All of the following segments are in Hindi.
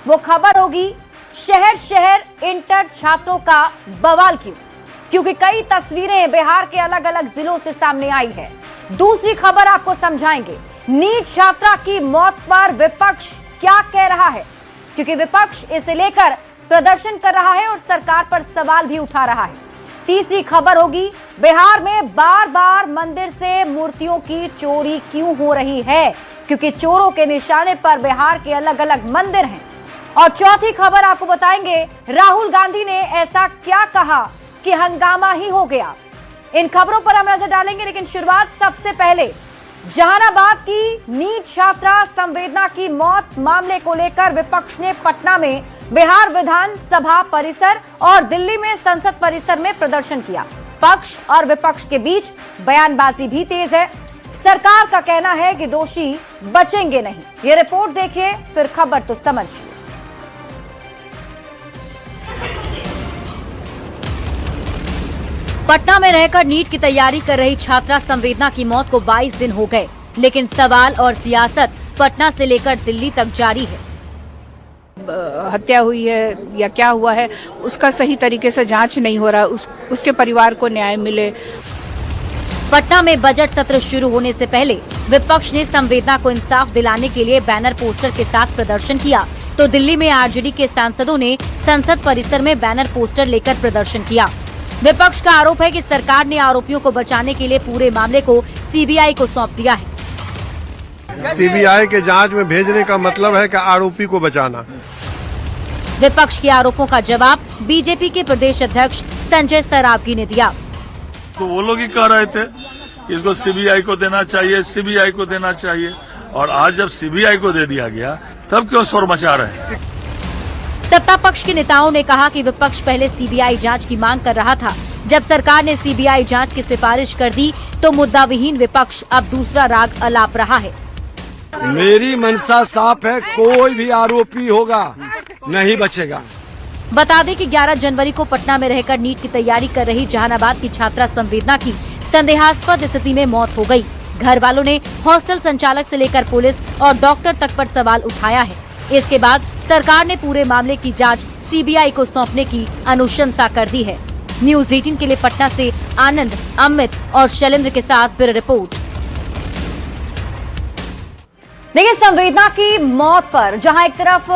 वो खबर होगी शहर शहर इंटर छात्रों का बवाल क्यों, क्योंकि कई तस्वीरें बिहार के अलग अलग जिलों से सामने आई है। दूसरी खबर आपको समझाएंगे, नीट छात्रा की मौत पर विपक्ष क्या कह रहा है, क्योंकि विपक्ष इसे लेकर प्रदर्शन कर रहा है और सरकार पर सवाल भी उठा रहा है। तीसरी खबर होगी, बिहार में बार बार मंदिर से मूर्तियों की चोरी क्यों हो रही है, क्योंकि चोरों के निशाने पर बिहार के अलग अलग मंदिर हैं। और चौथी खबर आपको बताएंगे, राहुल गांधी ने ऐसा क्या कहा कि हंगामा ही हो गया। इन खबरों पर हम नजर डालेंगे, लेकिन शुरुआत सबसे पहले जहानाबाद की नीट छात्रा संवेदना की मौत मामले को लेकर विपक्ष ने पटना में बिहार विधानसभा परिसर और दिल्ली में संसद परिसर में प्रदर्शन किया। पक्ष और विपक्ष के बीच बयानबाजी भी तेज है। सरकार का कहना है कि दोषी बचेंगे नहीं। ये रिपोर्ट देखिए, फिर खबर तो समझिए। पटना में रहकर नीट की तैयारी कर रही छात्रा संवेदना की मौत को 22 दिन हो गए, लेकिन सवाल और सियासत पटना से लेकर दिल्ली तक जारी है। हत्या हुई है या क्या हुआ है, उसका सही तरीके से जांच नहीं हो रहा, उसके परिवार को न्याय मिले। पटना में बजट सत्र शुरू होने से पहले विपक्ष ने संवेदना को इंसाफ दिलाने के लिए बैनर पोस्टर के साथ प्रदर्शन किया, तो दिल्ली में आरजेडी के सांसदों ने संसद परिसर में बैनर पोस्टर लेकर प्रदर्शन किया। विपक्ष का आरोप है कि सरकार ने आरोपियों को बचाने के लिए पूरे मामले को सीबीआई को सौंप दिया है। सीबीआई के जांच में भेजने का मतलब है कि आरोपी को बचाना। विपक्ष के आरोपों का जवाब बीजेपी के प्रदेश अध्यक्ष संजय सरावगी ने दिया। तो वो लोग ही कह रहे थे कि इसको सीबीआई को देना चाहिए, सीबीआई को देना चाहिए, और आज जब सीबीआई को दे दिया गया तब क्यों शोर मचा रहे हैं। सत्ता पक्ष के नेताओं ने कहा कि विपक्ष पहले सीबीआई जांच की मांग कर रहा था, जब सरकार ने सीबीआई जांच की सिफारिश कर दी तो मुद्दा विहीन विपक्ष अब दूसरा राग अलाप रहा है। मेरी मंशा साफ है, कोई भी आरोपी होगा नहीं बचेगा। बता दें कि 11 जनवरी को पटना में रहकर नीट की तैयारी कर रही जहानाबाद की छात्रा संवेदना की संदेहास्पद स्थिति में मौत हो गई। घर वालों ने हॉस्टल संचालक से लेकर पुलिस और डॉक्टर तक पर सवाल उठाया है। इसके बाद सरकार ने पूरे मामले की जांच सीबीआई को सौंपने की अनुशंसा कर दी है। न्यूज़ 18 के लिए पटना से आनंद, अमित और शैलेंद्र के साथ ब्यूरो रिपोर्ट। देखिए, संवेदना की मौत पर जहां एक तरफ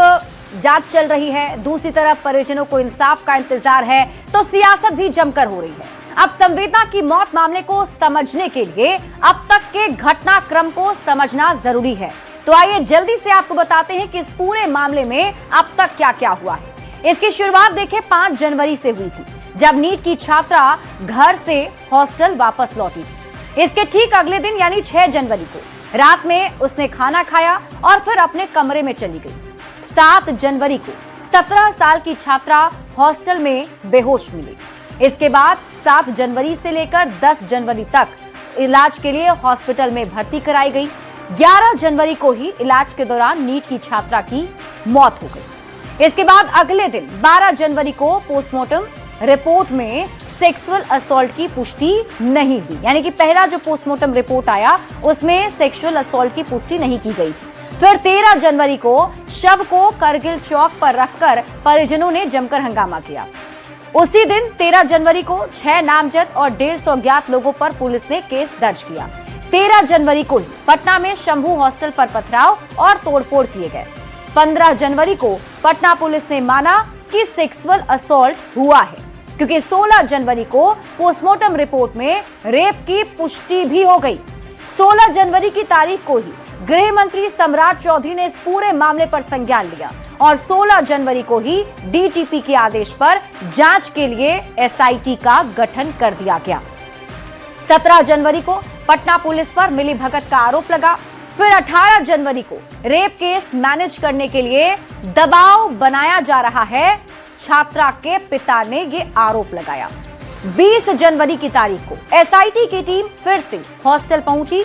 जांच चल रही है, दूसरी तरफ परिजनों को इंसाफ का इंतजार है, तो सियासत भी जमकर हो रही है। अब संवेदना की मौत मामले को समझने के लिए अब तक के घटनाक्रम को समझना जरूरी है। तो आइए जल्दी से आपको बताते हैं कि इस पूरे मामले में अब तक क्या क्या हुआ है। इसकी शुरुआत देखिए 5 जनवरी से हुई थी, जब नीट की छात्रा घर से हॉस्टल वापस लौटी थी। इसके ठीक अगले दिन यानी 6 जनवरी को रात में उसने खाना खाया और फिर अपने कमरे में चली गई। 7 जनवरी को 17 साल की छात्रा हॉस्टल में बेहोश मिली। इसके बाद 7 जनवरी से लेकर 10 जनवरी तक इलाज के लिए हॉस्पिटल में भर्ती कराई गई। 11 जनवरी को ही इलाज के दौरान नीट की छात्रा की मौत हो गई। इसके बाद अगले दिन 12 जनवरी को पोस्टमार्टम रिपोर्ट में सेक्सुअल असॉल्ट की पुष्टि नहीं हुई, यानी कि पहला जो पोस्टमार्टम रिपोर्ट आया उसमें सेक्सुअल असॉल्ट की पुष्टि नहीं की गई थी। फिर 13 जनवरी को शव को करगिल चौक पर रखकर परिजनों ने जमकर हंगामा किया। उसी दिन 13 जनवरी को 6 नामजद और 150 अज्ञात लोगों पर पुलिस ने केस दर्ज किया। 13 जनवरी को ही पटना में शंभू हॉस्टल पर पथराव और तोड़फोड़ किए गए। 15 जनवरी को पटना पुलिस ने माना कि सेक्सुअल असॉल्ट हुआ है, क्योंकि 16 जनवरी को पोस्टमार्टम रिपोर्ट में रेप की पुष्टि भी हो गई। 16 जनवरी की तारीख को ही गृह मंत्री सम्राट चौधरी ने इस पूरे मामले पर संज्ञान लिया और 16 जनवरी को ही डीजीपी के आदेश पर जांच के लिए एसआईटी का गठन कर दिया गया। 17 जनवरी को पटना पुलिस पर मिलीभगत का आरोप लगा। फिर 18 जनवरी को रेप केस मैनेज करने के लिए दबाव बनाया जा रहा है, छात्रा के पिता ने ये आरोप लगाया। 20 जनवरी की तारीख को एसआईटी की टीम फिर से हॉस्टल पहुंची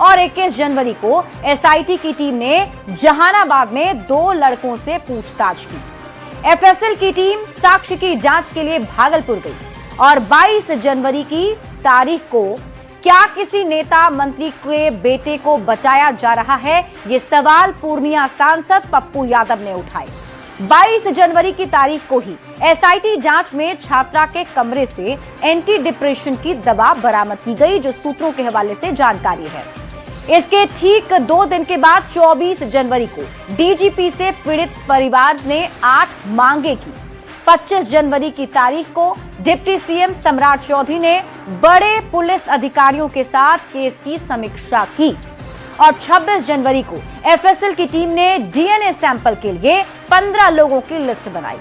और 21 जनवरी को एसआईटी की टीम ने जहानाबाद में 2 लड़कों से पूछताछ की। एफएसएल की टीम साक्ष्य की जांच के लिए भागलपुर गई और 22 जनवरी की तारीख को क्या किसी नेता मंत्री के बेटे को बचाया जा रहा है, ये सवाल पूर्णिया सांसद पप्पू यादव ने उठाए। 22 जनवरी की तारीख को ही एसआईटी जांच में छात्रा के कमरे से एंटी डिप्रेशन की दवा बरामद की गई, जो सूत्रों के हवाले से जानकारी है। इसके ठीक 2 दिन के बाद 24 जनवरी को डीजीपी से पीड़ित परिवार ने 8 मांगे की। 25 जनवरी की तारीख को डिप्टी सीएम सम्राट चौधरी ने बड़े पुलिस अधिकारियों के साथ केस की समीक्षा की और 26 जनवरी को एफएसएल की टीम ने डीएनए सैंपल के लिए 15 लोगों की लिस्ट बनाई।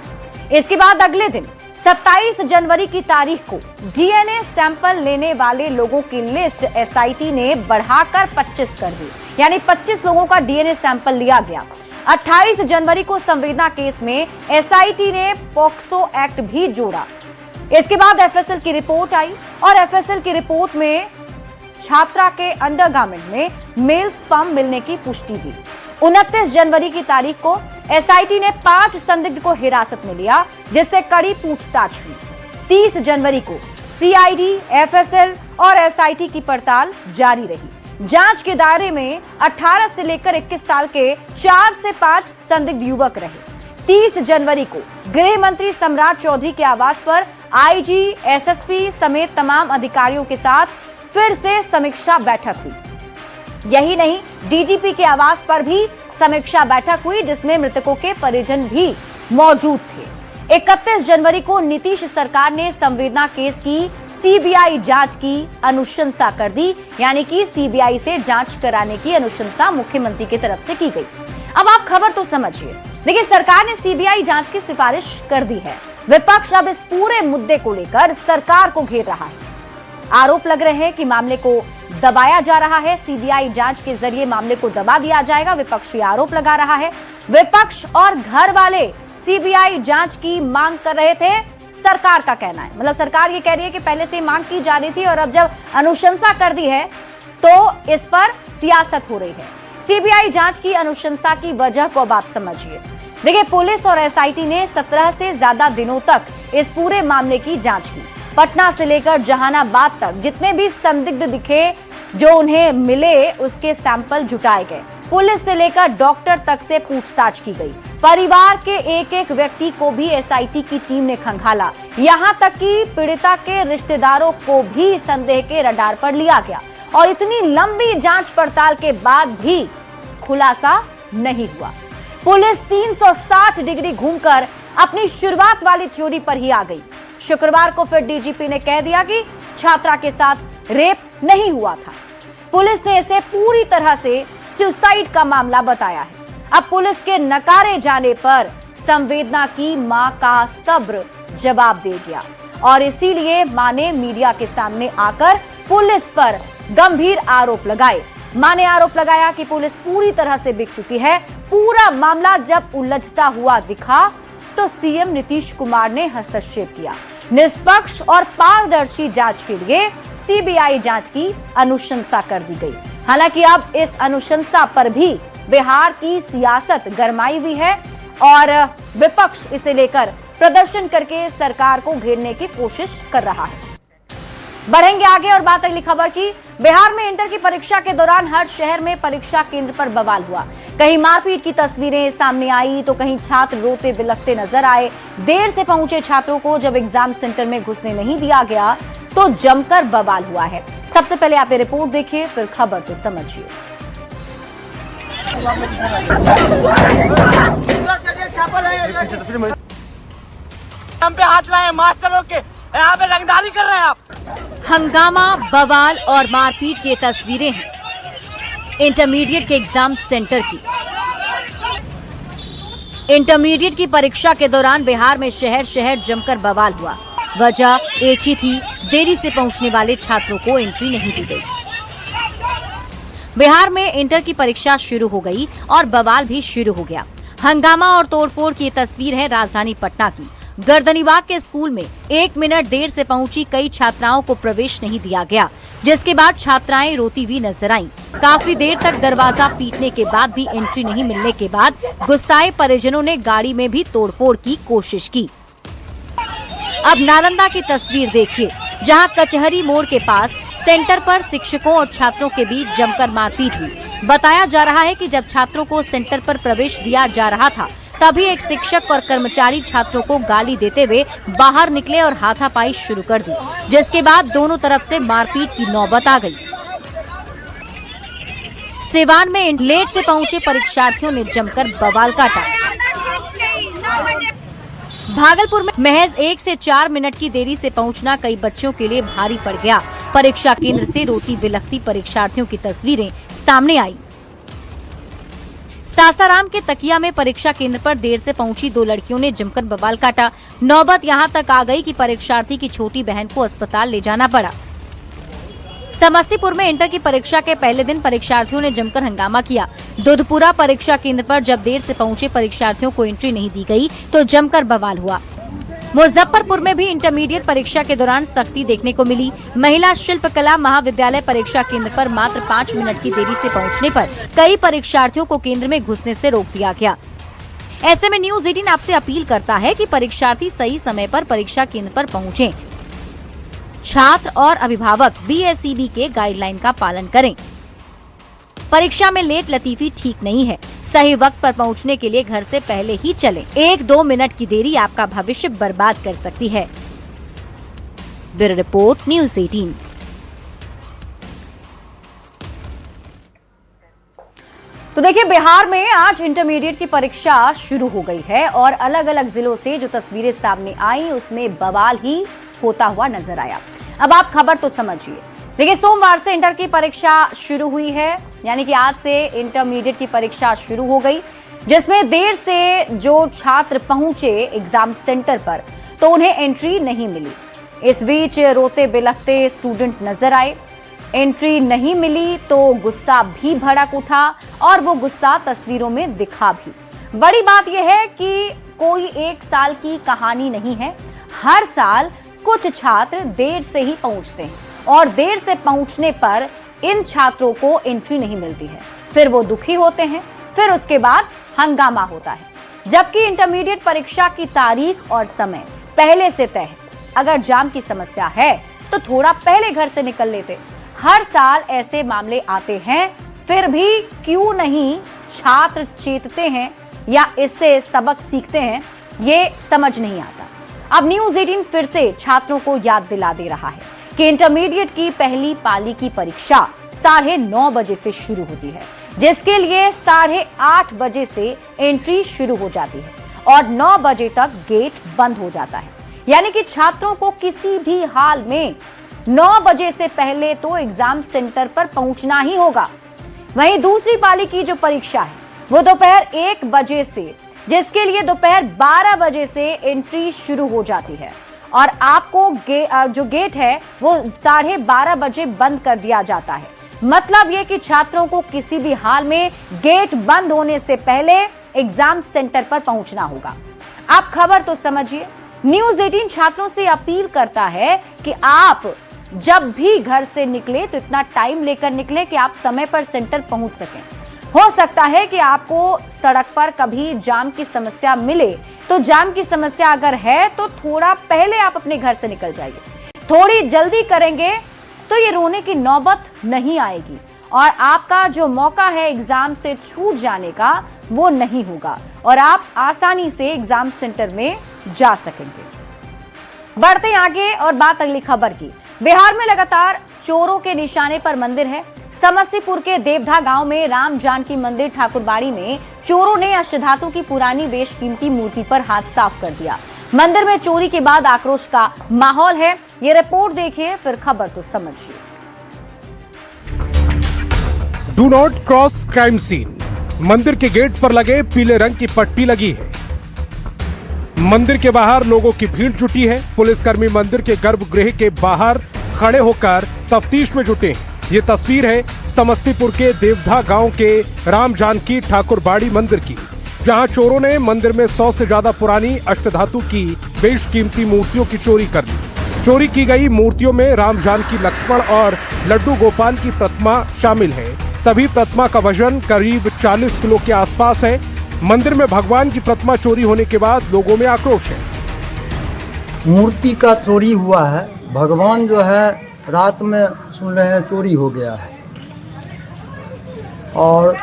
इसके बाद अगले दिन 27 जनवरी की तारीख को डीएनए सैंपल लेने वाले लोगों की लिस्ट एसआईटी ने बढ़ाकर 25 कर दी, यानी 25 लोगों का डीएनए सैंपल लिया गया। 28 जनवरी को संवेदना केस में एसआईटी ने पॉक्सो एक्ट भी जोड़ा। इसके बाद एफएसएल की रिपोर्ट आई और एफएसएल की रिपोर्ट में छात्रा के अंडरगारमेंट में मेल स्पर्म मिलने की पुष्टि हुई। 29 जनवरी की तारीख को एसआईटी ने 5 संदिग्ध को हिरासत में लिया, जिससे कड़ी पूछताछ हुई। 30 जनवरी को सीआईडी, एफएसएल और एसआईटी की पड़ताल जारी रही। जांच के दायरे में 18 से लेकर 21 साल के 4 से 5 संदिग्ध युवक रहे। 30 जनवरी को गृह मंत्री सम्राट चौधरी के आवास पर आईजी, एसएसपी समेत तमाम अधिकारियों के साथ फिर से समीक्षा बैठक हुई। यही नहीं, डीजीपी के आवास पर भी समीक्षा बैठक हुई, जिसमें मृतकों के परिजन भी मौजूद थे। 31 जनवरी को नीतीश सरकार ने संवेदना केस की सीबीआई जांच की अनुशंसा कर दी, यानी कि सीबीआई से जांच कराने की अनुशंसा मुख्यमंत्री की तरफ से की गई। अब आप खबर तो समझिए। देखिए, सरकार ने सीबीआई जांच की सिफारिश कर दी है। विपक्ष अब इस पूरे मुद्दे को लेकर सरकार को घेर रहा है। आरोप लग रहे हैं कि मामले को दबाया जा रहा है, सीबीआई जांच के जरिए मामले को दबा दिया जाएगा। विपक्ष ये आरोप लगा रहा है। विपक्ष और घर वाले सीबीआई जांच की मांग कर रहे थे, सरकार का कहना है। मतलब सरकार ये कह रही है कि पहले से मांग की जा रही थी और अब जब अनुशंसा कर दी है तो इस पर सियासत हो रही है। सीबीआई जांच की अनुशंसा की वजह को अब आप समझिए। देखिए, पुलिस और एसआईटी ने 17 से ज्यादा दिनों तक इस पूरे मामले की जांच की। पटना से लेकर जहानाबाद तक जितने भी संदिग्ध दिखे, जो उन्हें मिले, उसके सैंपल जुटाए गए। पुलिस से लेकर डॉक्टर तक से पूछताछ की गई। परिवार के एक एक व्यक्ति को भी एसआईटी की टीम ने खंगाला। यहां तक कि पीड़िता के रिश्तेदारों को भी संदेह के रडार पर लिया गया और इतनी लंबी जांच पड़ताल के बाद भी खुलासा नहीं हुआ। पुलिस 360 डिग्री घूमकर अपनी शुरुआत वाली थ्योरी पर ही आ गई। शुक्रवार को फिर डीजीपी ने कह दिया कि छात्रा के साथ रेप नहीं हुआ था। पुलिस ने इसे पूरी तरह से सुसाइड का मामला बताया है। अब पुलिस के नकारे जाने पर संवेदना की मां का सब्र जवाब दे गया और इसीलिए मां ने मीडिया के सामने आकर पुलिस पर गंभीर आरोप लगाए। मां ने आरोप लगाया कि पुलिस पूरी तरह से बिक चुकी है। पूरा मामला जब उलझता हुआ दिखा तो सीएम नीतीश कुमार ने हस्तक्षेप किया। निष्पक्ष और पारदर्शी जांच के लिए सीबीआई जांच की अनुशंसा कर दी गई। हालांकि अब इस अनुशंसा पर भी बिहार की सियासत गरमाई हुई है और विपक्ष इसे लेकर प्रदर्शन करके सरकार को घेरने की कोशिश कर रहा है। बढ़ेंगे आगे और बात अगली खबर की। बिहार में इंटर की परीक्षा के दौरान हर शहर में परीक्षा केंद्र पर बवाल हुआ। कहीं मारपीट की तस्वीरें सामने आई तो कहीं छात्र रोते बिलखते नजर आए। देर से पहुंचे छात्रों को जब एग्जाम सेंटर में घुसने नहीं दिया गया तो जमकर बवाल हुआ है। सबसे पहले आप ये रिपोर्ट देखिए, फिर खबर तो समझिए। हम पे हाथ लाए मास्टरों के, यहाँ पे रंगदारी कर रहे हैं आप। हंगामा, बवाल और मारपीट की तस्वीरें हैं इंटरमीडिएट के एग्जाम सेंटर की। इंटरमीडिएट की परीक्षा के दौरान बिहार में शहर शहर जमकर बवाल हुआ। वजह एक ही थी, देरी से पहुंचने वाले छात्रों को एंट्री नहीं दी गई। बिहार में इंटर की परीक्षा शुरू हो गई और बवाल भी शुरू हो गया। हंगामा और तोड़फोड़ की तस्वीर है राजधानी पटना की। गर्दनीबाग के स्कूल में 1 मिनट देर से पहुंची कई छात्राओं को प्रवेश नहीं दिया गया, जिसके बाद छात्राएं रोती हुई नजर आईं। काफी देर तक दरवाजा पीटने के बाद भी एंट्री नहीं मिलने के बाद गुस्साए परिजनों ने गाड़ी में भी तोड़फोड़ की कोशिश की। अब नालंदा की तस्वीर देखिए, जहां कचहरी मोड़ के पास सेंटर पर शिक्षकों और छात्रों के बीच जमकर मारपीट हुई। बताया जा रहा है कि जब छात्रों को सेंटर पर प्रवेश दिया जा रहा था तभी एक शिक्षक और कर्मचारी छात्रों को गाली देते हुए बाहर निकले और हाथापाई शुरू कर दी, जिसके बाद दोनों तरफ से मारपीट की नौबत आ गई। सिवान में लेट से पहुंचे परीक्षार्थियों ने जमकर बवाल काटा। भागलपुर में महज 1 से 4 मिनट की देरी से पहुंचना कई बच्चों के लिए भारी पड़ गया। परीक्षा केंद्र से रोती बिलखती परीक्षार्थियों की तस्वीरें सामने आई। सासाराम के तकिया में परीक्षा केंद्र पर देर से पहुंची 2 लड़कियों ने जमकर बवाल काटा। नौबत यहां तक आ गई कि परीक्षार्थी की छोटी बहन को अस्पताल ले जाना पड़ा। समस्तीपुर में इंटर की परीक्षा के पहले दिन परीक्षार्थियों ने जमकर हंगामा किया। दुधपुरा परीक्षा केंद्र पर जब देर से पहुंचे परीक्षार्थियों को एंट्री नहीं दी गई तो जमकर बवाल हुआ। मुजफ्फरपुर में भी इंटरमीडिएट परीक्षा के दौरान सख्ती देखने को मिली। महिला शिल्पकला महाविद्यालय परीक्षा केंद्र पर मात्र 5 मिनट की देरी से पहुंचने पर कई परीक्षार्थियों को केंद्र में घुसने से रोक दिया गया। ऐसे में न्यूज 18 आपसे अपील करता है कि परीक्षार्थी सही समय पर परीक्षा केंद्र पर पहुंचें। छात्र और अभिभावक BSEB के गाइडलाइन का पालन करें। परीक्षा में लेट लतीफी ठीक नहीं है। सही वक्त पर पहुंचने के लिए घर से पहले ही चलें। 1-2 मिनट की देरी आपका भविष्य बर्बाद कर सकती है। Bureau report, news 18। तो देखिए, बिहार में आज इंटरमीडिएट की परीक्षा शुरू हो गई है और अलग अलग जिलों से जो तस्वीरें सामने आई उसमें बवाल ही होता हुआ नजर आया। अब आप खबर तो समझिए। देखिए, सोमवार से इंटर की परीक्षा शुरू हुई है, यानी कि आज से इंटरमीडिएट की परीक्षा शुरू हो गई, जिसमें देर से जो छात्र पहुंचे एग्जाम सेंटर पर तो उन्हें एंट्री नहीं मिली। इस बीच रोते बिलखते स्टूडेंट नजर आए। एंट्री नहीं मिली तो गुस्सा भी भड़क उठा और वो गुस्सा तस्वीरों में दिखा भी। बड़ी बात यह है कि कोई 1 साल की कहानी नहीं है। हर साल कुछ छात्र देर से ही पहुंचते हैं और देर से पहुंचने पर इन छात्रों को एंट्री नहीं मिलती है। फिर वो दुखी होते हैं, फिर उसके बाद हंगामा होता है। जबकि इंटरमीडिएट परीक्षा की तारीख और समय पहले से तय है। अगर जाम की समस्या है तो थोड़ा पहले घर से निकल लेते। हर साल ऐसे मामले आते हैं, फिर भी क्यों नहीं छात्र चेतते हैं या इससे सबक सीखते हैं, ये समझ नहीं आता। अब न्यूज 18 फिर से छात्रों को याद दिला दे रहा है कि इंटरमीडिएट की पहली पाली की परीक्षा 9:30 बजे से शुरू होती है, जिसके लिए 8:30 बजे से एंट्री शुरू हो जाती है और 9 बजे तक गेट बंद हो जाता है। यानी कि छात्रों को किसी भी हाल में 9 बजे से पहले तो एग्जाम सेंटर पर पहुंचना ही होगा। वहीं दूसरी पाली की जो परीक्षा है वो दोपहर 1 बजे से, जिसके लिए दोपहर 12 बजे से एंट्री शुरू हो जाती है और आपको जो गेट है वो 12:30 बजे बंद कर दिया जाता है। मतलब ये कि छात्रों को किसी भी हाल में गेट बंद होने से पहले एग्जाम सेंटर पर पहुंचना होगा। आप खबर तो समझिए। न्यूज 18 छात्रों से अपील करता है कि आप जब भी घर से निकले तो इतना टाइम लेकर निकले कि आप समय पर सेंटर पहुंच सकें। हो सकता है कि आपको सड़क पर कभी जाम की समस्या मिले, तो जाम की समस्या अगर है तो थोड़ा पहले आप अपने घर से निकल जाइए। थोड़ी जल्दी करेंगे तो ये रोने की नौबत नहीं आएगी और आपका जो मौका है एग्जाम से छूट जाने का वो नहीं होगा और आप आसानी से एग्जाम सेंटर में जा सकेंगे। बढ़ते आगे और बात अगली खबर की। बिहार में लगातार चोरों के निशाने पर मंदिर है। समस्तीपुर के देवधा गांव में राम जानकी मंदिर ठाकुरबाड़ी में चोरों ने अष्टधातु की पुरानी बेशकीमती मूर्ति पर हाथ साफ कर दिया। मंदिर में चोरी के बाद आक्रोश का माहौल है। ये रिपोर्ट देखिए, फिर खबर तो समझिए। Do not cross crime scene. मंदिर के गेट पर लगे पीले रंग की पट्टी लगी है। मंदिर के बाहर लोगों की भीड़ जुटी है। पुलिसकर्मी मंदिर के गर्भगृह के बाहर खड़े होकर तफ्तीश में जुटे हैं। ये तस्वीर है समस्तीपुर के देवधा गांव के राम जानकी ठाकुरबाड़ी मंदिर की, जहां चोरों ने मंदिर में 100 से ज्यादा पुरानी अष्टधातु की बेशकीमती मूर्तियों की चोरी कर ली। चोरी की गई मूर्तियों में राम जानकी, लक्ष्मण और लड्डू गोपाल की प्रतिमा शामिल है। सभी प्रतिमा का वजन करीब 40 किलो के आसपास है। मंदिर में भगवान की प्रतिमा चोरी होने के बाद लोगों में आक्रोश है। मूर्ति का चोरी हुआ है। भगवान जो है रात में सुन रहे हैं चोरी हो गया है और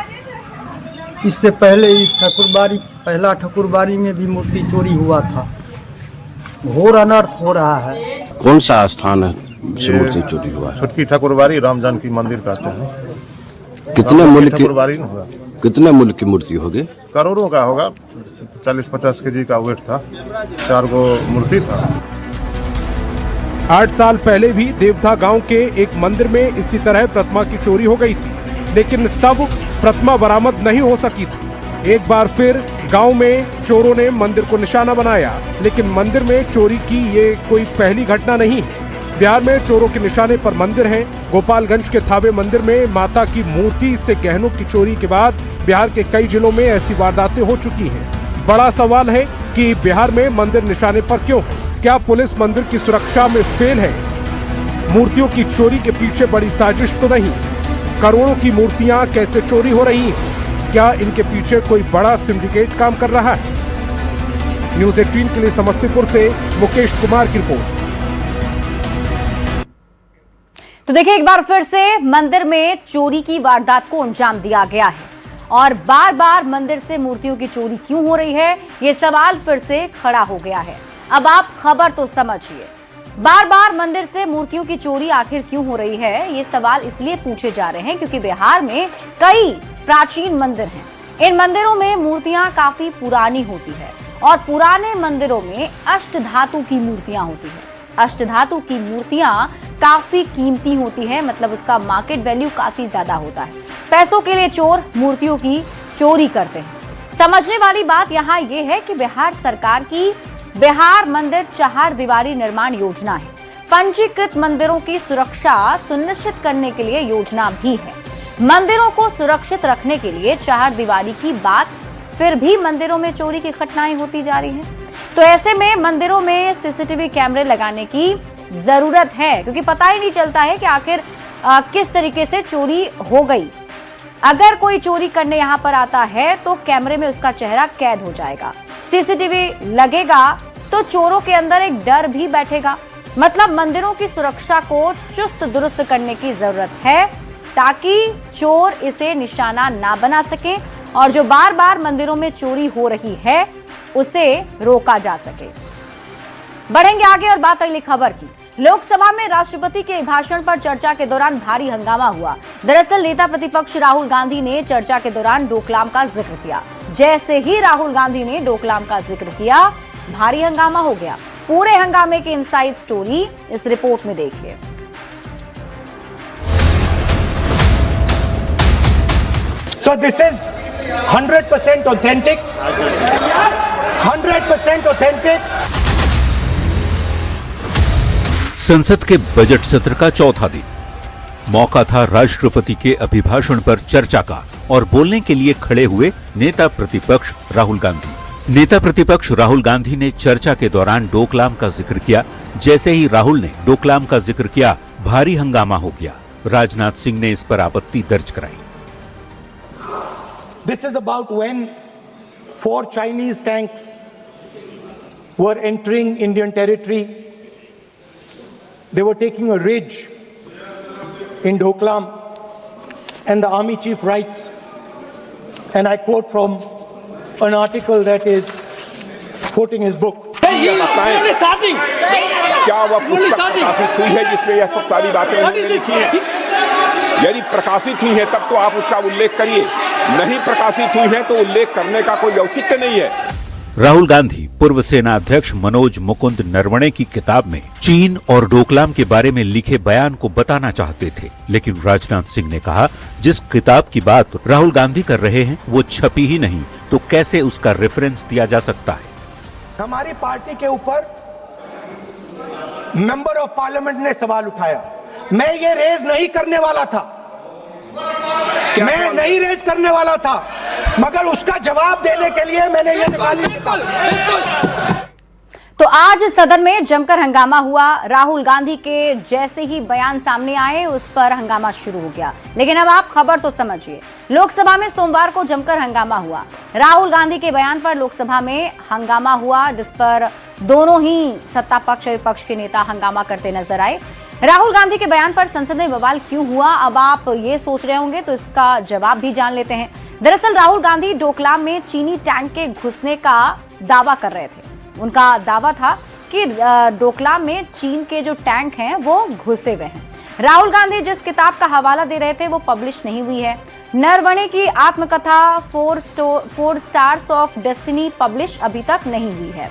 इससे पहले इस ठाकुरबाड़ी पहला ठकुरबाड़ी में भी मूर्ति चोरी हुआ था। घोर अनर्थ हो रहा है। कौन सा स्थान है से मूर्ति चोरी हुआ है? छुटकी ठाकुरबाड़ी राम जानकी मंदिर कहते हैं। कितने मूल्य की ठाकुरबाड़ी न होगा, कितने मूल्य की मूर्ति होगी? करोड़ों का होगा। 40-50 केजी का वेट था। 4 गो मूर्ति था। 8 साल पहले भी देवधा गांव के एक मंदिर में इसी तरह प्रतिमा की चोरी हो गई थी, लेकिन तब प्रतिमा बरामद नहीं हो सकी थी। एक बार फिर गांव में चोरों ने मंदिर को निशाना बनाया, लेकिन मंदिर में चोरी की ये कोई पहली घटना नहीं है। बिहार में चोरों के निशाने पर मंदिर हैं। गोपालगंज के थावे मंदिर में माता की मूर्ति से गहनों की चोरी के बाद बिहार के कई जिलों में ऐसी वारदातें हो चुकी हैं। बड़ा सवाल है कि बिहार में मंदिर निशाने पर क्यों है? क्या पुलिस मंदिर की सुरक्षा में फेल है? मूर्तियों की चोरी के पीछे बड़ी साजिश तो नहीं? करोड़ों की मूर्तियां कैसे चोरी हो रही हैं? क्या इनके पीछे कोई बड़ा सिंडिकेट काम कर रहा है? न्यूज़ 18 के लिए समस्तीपुर से मुकेश कुमार की रिपोर्ट। तो देखिए, एक बार फिर से मंदिर में चोरी की वारदात को अंजाम दिया गया है और बार बार मंदिर से मूर्तियों की चोरी क्यों हो रही है, ये सवाल फिर से खड़ा हो गया है। अब आप खबर तो समझिए, बार बार मंदिर से मूर्तियों की चोरी आखिर क्यों हो रही है? ये सवाल इसलिए पूछे जा रहे हैं क्योंकि बिहार में कई प्राचीन मंदिर हैं। इन मंदिरों में मूर्तियां काफी पुरानी होती है और पुराने मंदिरों में अष्टधातु की मूर्तियां होती है। अष्टधातु की मूर्तियां काफी कीमती होती है, मतलब उसका मार्केट वैल्यू काफी ज्यादा होता है। पैसों के लिए चोर मूर्तियों की चोरी करते हैं। समझने वाली बात यहाँ ये है कि बिहार सरकार की बिहार मंदिर चहार दीवारी निर्माण योजना है। पंजीकृत मंदिरों की सुरक्षा सुनिश्चित करने के लिए योजना भी है। मंदिरों को सुरक्षित रखने के लिए चहार दीवारी की बात, फिर भी मंदिरों में चोरी की घटनाएं होती जा रही हैं। तो ऐसे में मंदिरों में सीसीटीवी कैमरे लगाने की जरूरत है, क्योंकि पता ही नहीं चलता है कि आखिर किस तरीके से चोरी हो गई। अगर कोई चोरी करने यहाँ पर आता है तो कैमरे में उसका चेहरा कैद हो जाएगा। सीसीटीवी लगेगा तो चोरों के अंदर एक डर भी बैठेगा। मतलब मंदिरों की सुरक्षा को चुस्त दुरुस्त करने की जरूरत है ताकि चोर इसे निशाना ना बना सके और जो बार बार मंदिरों में चोरी हो रही है उसे रोका जा सके। बढ़ेंगे आगे और बात अगली खबर की। लोकसभा में राष्ट्रपति के भाषण पर चर्चा के दौरान भारी हंगामा हुआ। दरअसल नेता प्रतिपक्ष राहुल गांधी ने चर्चा के दौरान डोकलाम का जिक्र किया। जैसे ही राहुल गांधी ने डोकलाम का जिक्र किया, भारी हंगामा हो गया। पूरे हंगामे की इनसाइड स्टोरी इस रिपोर्ट में देखिए। So this is 100% authentic. 100% authentic. संसद के बजट सत्र का चौथा दिन। मौका था राष्ट्रपति के अभिभाषण पर चर्चा का और बोलने के लिए खड़े हुए नेता प्रतिपक्ष राहुल गांधी। नेता प्रतिपक्ष राहुल गांधी ने चर्चा के दौरान डोकलाम का जिक्र किया। जैसे ही राहुल ने डोकलाम का जिक्र किया, भारी हंगामा हो गया। राजनाथ सिंह ने इस पर आपत्ति दर्ज कराई। This is about when 4 Chinese tanks were entering Indian territory. They were taking a ridge in Doklam, and the army chief writes, and I quote from an article that is quoting his book. क्या वह पुस्तक प्रकाशित हुई है जिसमें यह सब सारी बातें उन्होंने लिखी हैं? यदि प्रकाशित हुई है तब तो आप उसका उल्लेख करिए, नहीं प्रकाशित हुई है तो उल्लेख करने का कोई औचित्य नहीं है। राहुल गांधी पूर्व सेना अध्यक्ष मनोज मुकुंद नरवणे की किताब में चीन और डोकलाम के बारे में लिखे बयान को बताना चाहते थे, लेकिन राजनाथ सिंह ने कहा जिस किताब की बात राहुल गांधी कर रहे हैं वो छपी ही नहीं, तो कैसे उसका रेफरेंस दिया जा सकता है। हमारी पार्टी के ऊपर मेंबर ऑफ पार्लियामेंट ने सवाल उठाया। मैं ये रेज नहीं करने वाला था, मैं नहीं रेज करने वाला था, मगर उसका जवाब देने के लिए मैंने ये निकाली। तो आज सदन में जमकर हंगामा हुआ। राहुल गांधी के जैसे ही बयान सामने आए उस पर हंगामा शुरू हो गया। लेकिन अब आप खबर तो समझिए। लोकसभा में सोमवार को जमकर हंगामा हुआ। राहुल गांधी के बयान पर लोकसभा में हंगामा हुआ, जिस पर दोनों ही सत्ता पक्ष और विपक्ष के नेता हंगामा करते नजर आए। राहुल गांधी के बयान पर संसद में बवाल क्यों हुआ, अब आप ये सोच रहे होंगे तो इसका जवाब भी जान लेते हैं। दरअसल राहुल गांधी डोकलाम में चीनी टैंक के घुसने का दावा कर रहे थे। उनका दावा था कि डोकलाम में चीन के जो टैंक हैं वो घुसे हुए हैं। राहुल गांधी जिस किताब का हवाला दे रहे थे वो पब्लिश नहीं हुई है। नरवणे की आत्मकथा 4 स्टार्स ऑफ डेस्टिनी पब्लिश अभी तक नहीं हुई है।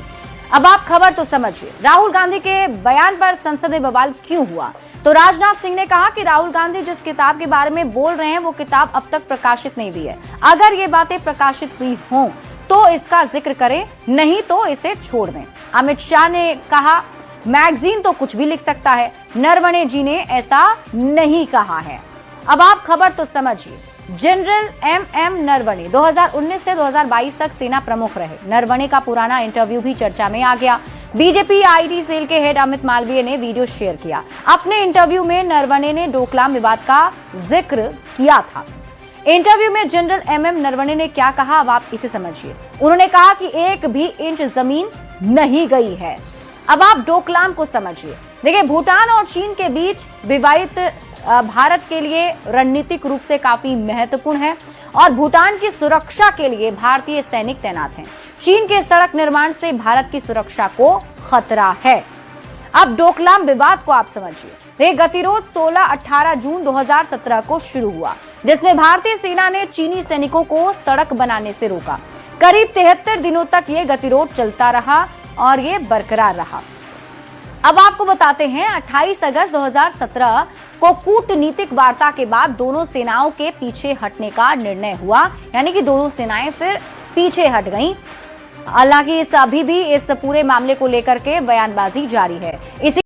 अब आप खबर तो समझिए, राहुल गांधी के बयान पर संसद में बवाल क्यों हुआ। तो राजनाथ सिंह ने कहा कि राहुल गांधी जिस किताब के बारे में बोल रहे हैं वो किताब अब तक प्रकाशित नहीं हुई है। अगर ये बातें प्रकाशित हुई हों तो इसका जिक्र करें, नहीं तो इसे छोड़ दें। अमित शाह ने कहा मैगजीन तो कुछ भी लिख सकता है, नरवणे जी ने ऐसा नहीं कहा है। अब आप खबर तो समझिए, जनरल एम नरवणे 2019 से 2022 तक सेना प्रमुख रहे। नरवणे का पुराना इंटरव्यू भी चर्चा में आ गया। बीजेपी आईटी सेल के हेड अमित मालवीय ने वीडियो शेयर किया। अपने इंटरव्यू में नरवणे ने डोकलाम विवाद का जिक्र किया था। इंटरव्यू में जनरल एम नरवणे ने क्या कहा, अब आप इसे समझिए। उन्होंने कहा कि 1 भी इंच जमीन नहीं गई है। अब आप डोकलाम को समझिए। देखिए, भूटान और चीन के बीच विवादित भारत के लिए रणनीतिक रूप से काफी महत्वपूर्ण है और भूटान की सुरक्षा के लिए भारतीय सैनिक तैनात हैं। चीन के सड़क निर्माण से भारत की सुरक्षा को खतरा है। अब डोकलाम विवाद को आप समझिए। ये गतिरोध 16-18 जून 2017 को शुरू हुआ, जिसमें भारतीय सेना ने चीनी सैनिकों को सड़क बनाने से रोका। करीब 73 दिनों तक ये गतिरोध चलता रहा और ये बरकरार रहा। अब आपको बताते हैं, 28 अगस्त 2017 को कूटनीतिक वार्ता के बाद दोनों सेनाओं के पीछे हटने का निर्णय हुआ, यानी कि दोनों सेनाएं फिर पीछे हट गईं। हालांकि अभी भी इस पूरे मामले को लेकर के बयानबाजी जारी है। इसी